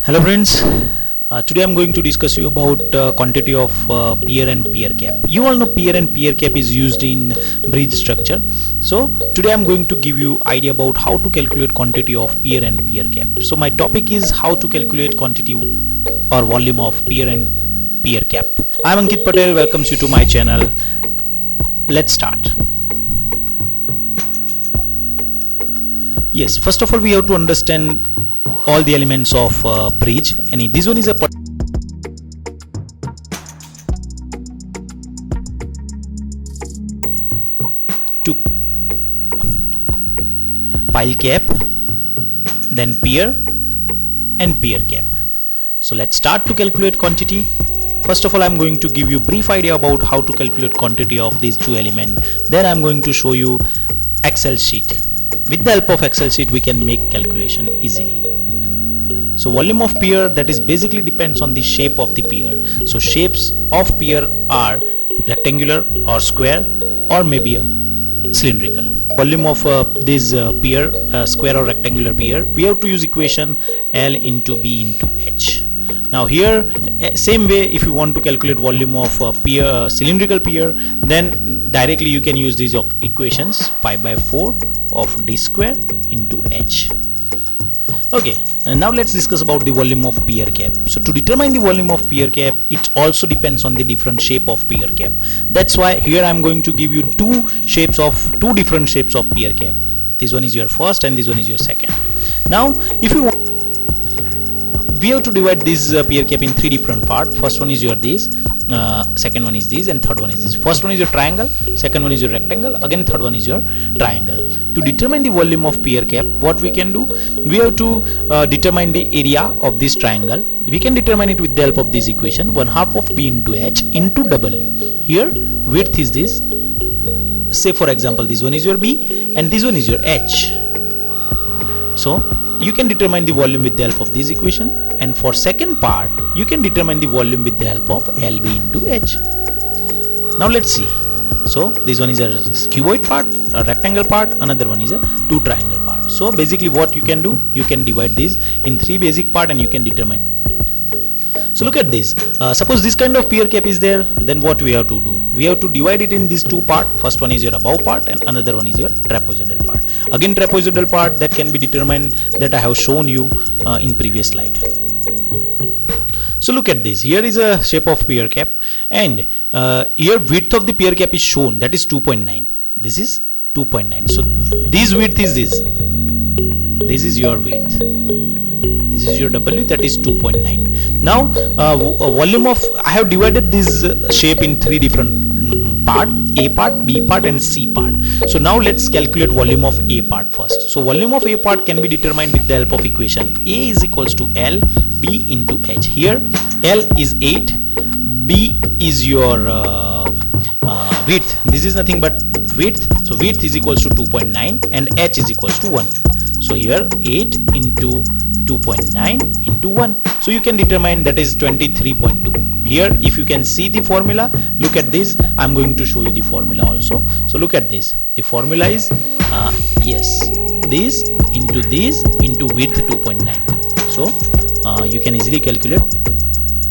Hello friends, today I'm going to discuss you about quantity of pier and pier cap. You all know pier and pier cap is used in bridge structure. So today I'm going to give you idea about how to calculate quantity of pier and pier cap. So my topic is how to calculate quantity or volume of pier and pier cap. I'm Ankit Patel, welcomes you to my channel. Let's start. Yes, first of all we have to understand all the elements of bridge, and this one is a to pile cap, then pier and pier cap. So let's start to calculate quantity. First of all, I'm going to give you brief idea about how to calculate quantity of these two elements. Then I'm going to show you Excel sheet. With the help of Excel sheet we can make calculation easily. So volume of pier, that is basically depends on the shape of the pier. So shapes of pier are rectangular or square or maybe a cylindrical. Volume of this pier, square or rectangular pier, we have to use equation L into B into H. Now here same way, if you want to calculate volume of pier, cylindrical pier, then directly you can use these equations, pi by 4 of d square into H. Okay, and now let's discuss about the volume of pier cap. So to determine the volume of pier cap, it also depends on the different shape of pier cap. That's why here I'm going to give you two different shapes of pier cap. This one is your first and this one is your second. Now if you want, we have to divide this pier cap in three different parts. First one is your this, second one is this, and third one is this. First one is your triangle, second one is your rectangle, again third one is your triangle. To determine the volume of pier cap, what we can do, we have to determine the area of this triangle. We can determine it with the help of this equation, 1/2 of B into H into W. Here width is this. Say for example this one is your B and this one is your H. So you can determine the volume with the help of this equation, and for second part you can determine the volume with the help of LB into H. Now let's see. So this one is a cuboid part, a rectangle part, another one is a two triangle part. So basically what you can do, you can divide these in three basic part and you can determine. So look at this. Suppose this kind of pier cap is there, then what we have to do? We have to divide it in these two parts. First one is your above part and another one is your trapezoidal part. Again trapezoidal part that can be determined, that I have shown you in previous slide. So look at this. Here is a shape of pier cap, and here width of the pier cap is shown, that is 2.9. This is 2.9. So this width is this. This is your width. This is your W, that is 2.9. Now volume of, I have divided this shape in three different part, A part, B part and C part. So now let's calculate volume of A part first. So volume of A part can be determined with the help of equation. A is equals to L, B into H. Here L is 8, B is your width. This is nothing but width. So width is equals to 2.9 and H is equals to 1. So here 8 into 2.9 into 1. So you can determine that is 23.2. Here if you can see the formula, look at this. I'm going to show you the formula also. So look at this. The formula is yes, this into width 2.9. So you can easily calculate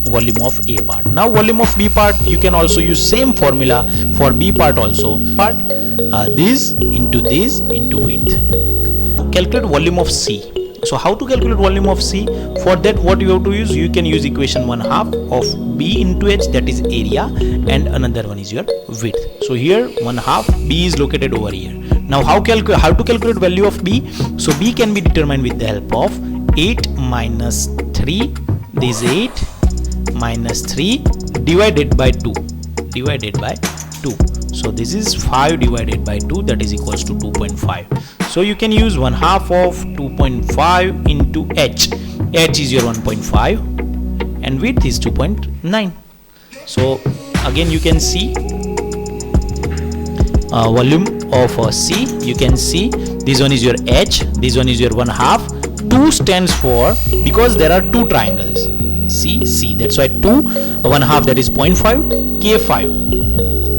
volume of A part. Now volume of B part, you can also use same formula for B part also. Part this into width. Calculate volume of C. So how to calculate volume of C? For that what you have to use, you can use equation 1/2 of B into H, that is area, and another one is your width. So here 1/2 B is located over here. Now how to calculate value of B? So B can be determined with the help of 8 minus 3, this 8 minus 3 divided by 2. So this is 5 divided by 2, that is equals to 2.5. So you can use 1/2 of 2.5 into H. H is your 1.5 and width is 2.9. So again you can see volume of C. You can see this one is your H, this one is your 1/2. 2 stands for, because there are two triangles C, that's why 2, 1/2, that is 0.5, K5.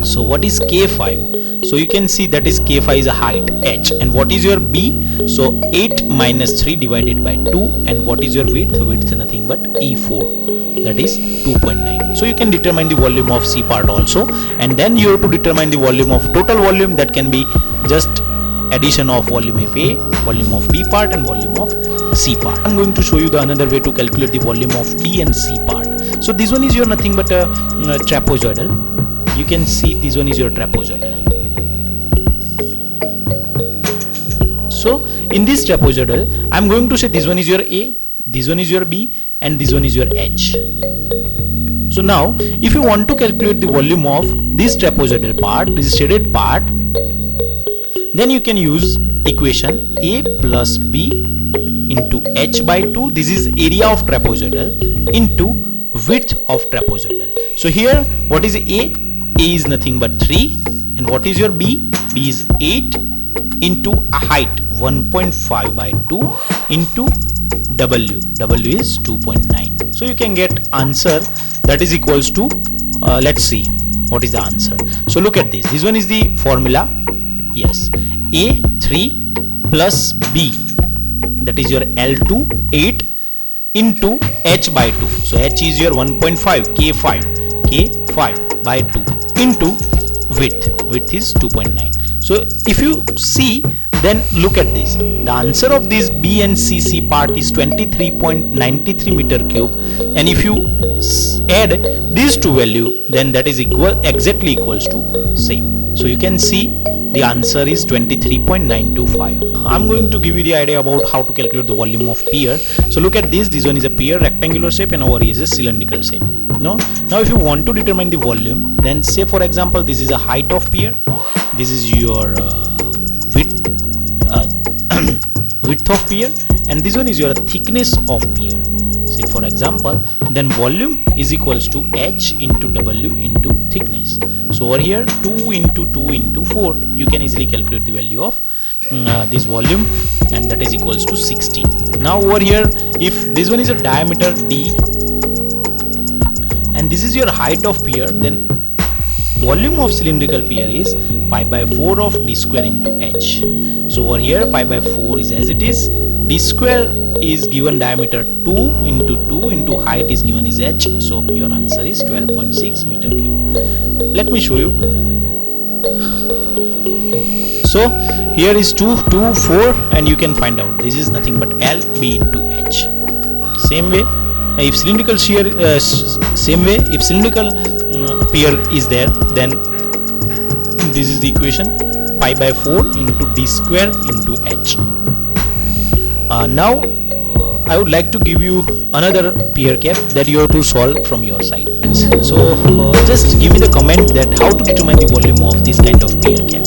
So what is K5? So you can see that is k phi is a height h, and what is your b? So 8 minus 3 divided by 2, and what is your width? Width is nothing but e4, that is 2.9. So you can determine the volume of C part also, and then you have to determine the volume of total volume, that can be just addition of volume of A, volume of B part, and volume of C part. I'm going to show you the another way to calculate the volume of D and C part. So this one is your nothing but a trapezoidal. You can see this one is your trapezoidal. So in this trapezoidal, I'm going to say this one is your A, this one is your B, and this one is your H. So now if you want to calculate the volume of this trapezoidal part, this shaded part, then you can use equation A plus B into H by 2. This is area of trapezoidal into width of trapezoidal. So here what is A? A is nothing but 3, and what is your B? B is 8 into a height 1.5 by 2 into W. W is 2.9. So you can get answer that is equals to let's see what is the answer. So look at this. This one is the formula. Yes, A3 plus B, that is your L2 8 into H by 2. So H is your 1.5, K5 by 2 into width is 2.9. So if you see, then look at this. The answer of this B and C part is 23.93 meter cube, and if you add these two value, then that is exactly equals to same. So you can see the answer is 23.925. I'm going to give you the idea about how to calculate the volume of pier. So look at this. This one is a pier, rectangular shape, and over here is a cylindrical shape. Now if you want to determine the volume, then say for example this is a height of pier, this is your width of pier, and this one is your thickness of pier. Say for example, then volume is equals to H into W into thickness. So over here 2 into 2 into 4, you can easily calculate the value of this volume, and that is equals to 16. Now over here, if this one is a diameter D and this is your height of pier, then volume of cylindrical pier is pi by 4 of D square into H. So over here pi by 4 is as it is, D square is given diameter 2 into height is given is H. So your answer is 12.6 meter cube. Let me show you. So here is 2, 2, 4, and you can find out this is nothing but L B into H. Same way, if cylindrical shear, if cylindrical pier is there, then this is the equation, pi by 4 into D square into H. Now I would like to give you another pier cap that you have to solve from your side. So just give me the comment that how to determine the volume of this kind of pier cap.